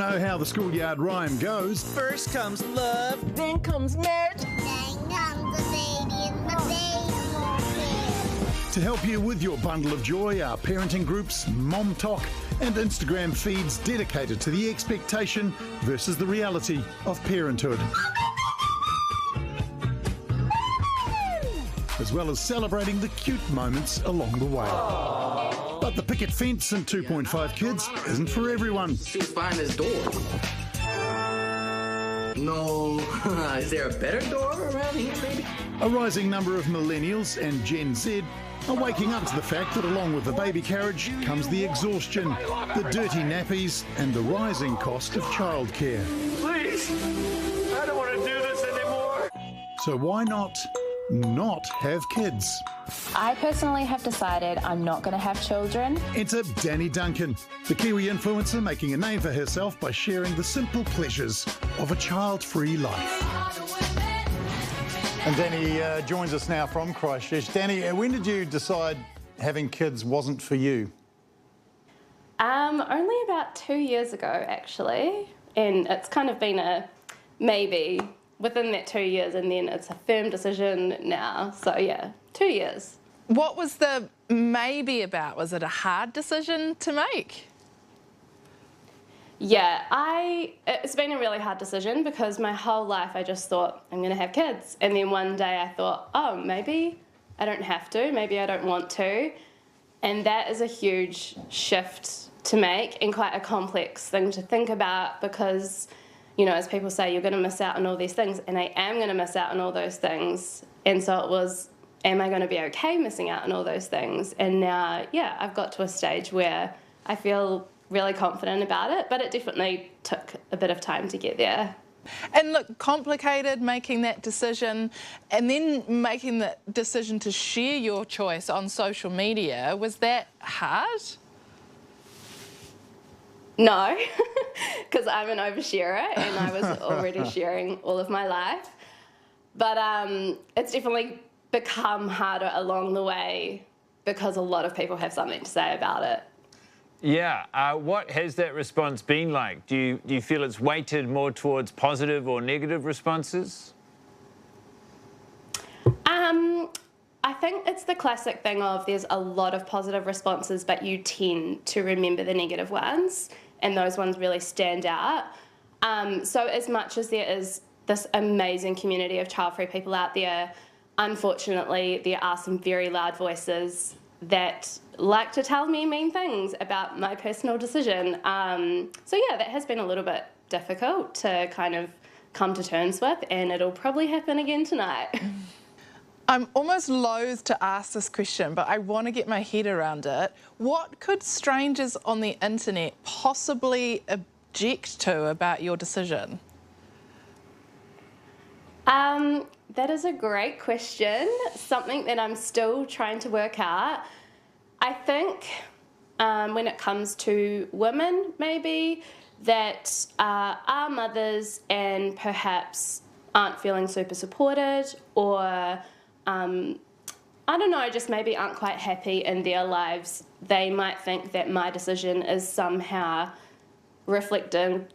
know how the schoolyard rhyme goes. First comes love, then comes marriage. Then comes the baby and the baby won't care. To help you with your bundle of joy are parenting groups, Mom Talk, and Instagram feeds dedicated to the expectation versus the reality of parenthood. As well as celebrating the cute moments along the way. But the picket fence and 2.5 kids isn't for everyone. See what's behind this door. No, is there a better door around here, maybe? A rising number of millennials and Gen Z are waking up to the fact that along with the baby carriage comes the exhaustion, the dirty nappies and the rising cost of childcare. Please, I don't want to do this anymore. So why not have kids? I personally have decided I'm not going to have children. Enter Danni Duncan, the Kiwi influencer making a name for herself by sharing the simple pleasures of a child-free life. And Danni joins us now from Christchurch. Danni, when did you decide having kids wasn't for you? Only about 2 years ago, actually. And it's kind of been a maybe within that 2 years, and then it's a firm decision now. So yeah, 2 years. What was the maybe about? Was it a hard decision to make? Yeah, it's been a really hard decision because my whole life I just thought I'm going to have kids. And then one day I thought, oh, maybe I don't have to, maybe I don't want to. And that is a huge shift to make and quite a complex thing to think about because, you know, as people say, you're going to miss out on all these things, and I am going to miss out on all those things. And so it was, am I going to be okay missing out on all those things? And now, yeah, I've got to a stage where I feel really confident about it, but it definitely took a bit of time to get there. And look, complicated making that decision and then making the decision to share your choice on social media. Was that hard? No, because I'm an oversharer and I was already sharing all of my life. But it's definitely become harder along the way because a lot of people have something to say about it. Yeah, what has that response been like? Do you feel it's weighted more towards positive or negative responses? I think it's the classic thing of there's a lot of positive responses, but you tend to remember the negative ones, and those ones really stand out. So as much as there is this amazing community of child-free people out there, unfortunately, there are some very loud voices that like to tell me mean things about my personal decision. So yeah, that has been a little bit difficult to kind of come to terms with, and it'll probably happen again tonight. I'm almost loath to ask this question, but I want to get my head around it. What could strangers on the internet possibly object to about your decision? That is a great question, something that I'm still trying to work out. I think when it comes to women, maybe, that are mothers and perhaps aren't feeling super supported, or I don't know, just maybe aren't quite happy in their lives. They might think that my decision is somehow reflecting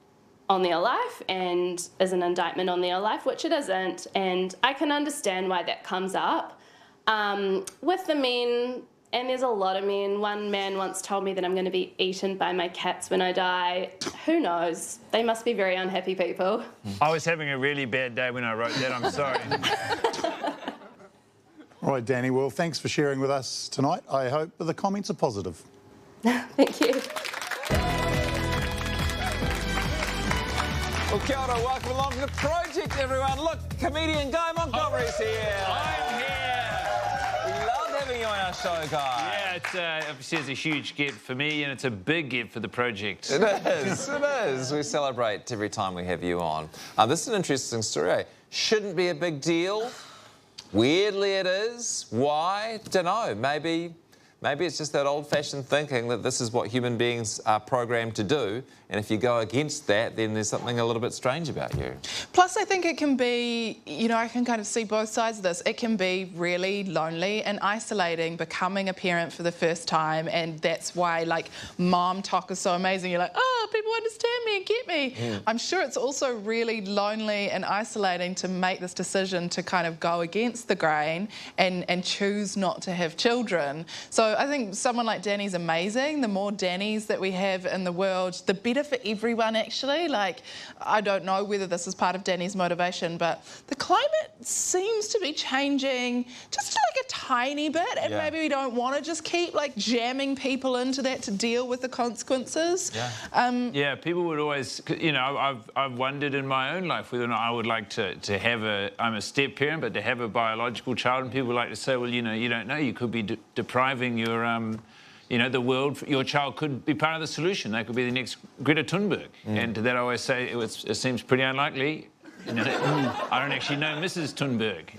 on their life and is an indictment on their life, which it isn't. And I can understand why that comes up. With the men, and there's a lot of men, one man once told me that I'm going to be eaten by my cats when I die. Who knows? They must be very unhappy people. I was having a really bad day when I wrote that, I'm sorry. All right, Danni, well, thanks for sharing with us tonight. I hope the comments are positive. Thank you. Well, kia ora, welcome along to the project, everyone. Look, comedian Guy Montgomery's here. I'm here. We love having you on our show, Guy. Yeah, it's obviously it's a huge gift for me, and it's a big gift for the project. It is, it is. We celebrate every time we have you on. This is an interesting story. Shouldn't be a big deal. Weirdly it is. Why? Don't know. Maybe maybe it's just that old-fashioned thinking that this is what human beings are programmed to do, and if you go against that, then there's something a little bit strange about you. Plus, I think it can be, you know, I can kind of see both sides of this. It can be really lonely and isolating becoming a parent for the first time, and that's why, like, mom talk is so amazing. You're like, oh, people understand me and get me. I'm sure it's also really lonely and isolating to make this decision to kind of go against the grain and choose not to have children. So I think someone like Danni's amazing. The more Dannis that we have in the world, the better for everyone, actually. Like, I don't know whether this is part of Danni's motivation, but the climate seems to be changing just like a tiny bit, and maybe we don't want to just keep like jamming people into that to deal with the consequences. Yeah, people would always, you know, I've wondered in my own life whether or not I would like to have I'm a step parent, but to have a biological child, and people like to say, well, you know, you don't know, you could be depriving your, you know, the world, your child could be part of the solution. They could be the next Greta Thunberg. And to that I always say it seems pretty unlikely. You know, I don't actually know Mrs. Thunberg.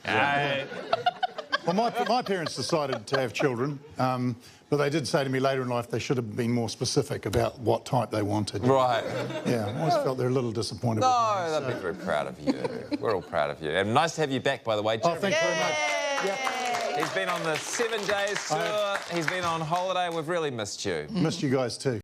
Well, my parents decided to have children, but they did say to me later in life they should have been more specific about what type they wanted. Right. Yeah, I always felt they're a little disappointed. No, they'll be very proud of you. We're all proud of you. And nice to have you back, by the way. Oh, thanks very much. He's been on the 7 days tour. He's been on holiday. We've really missed you. Missed you guys too.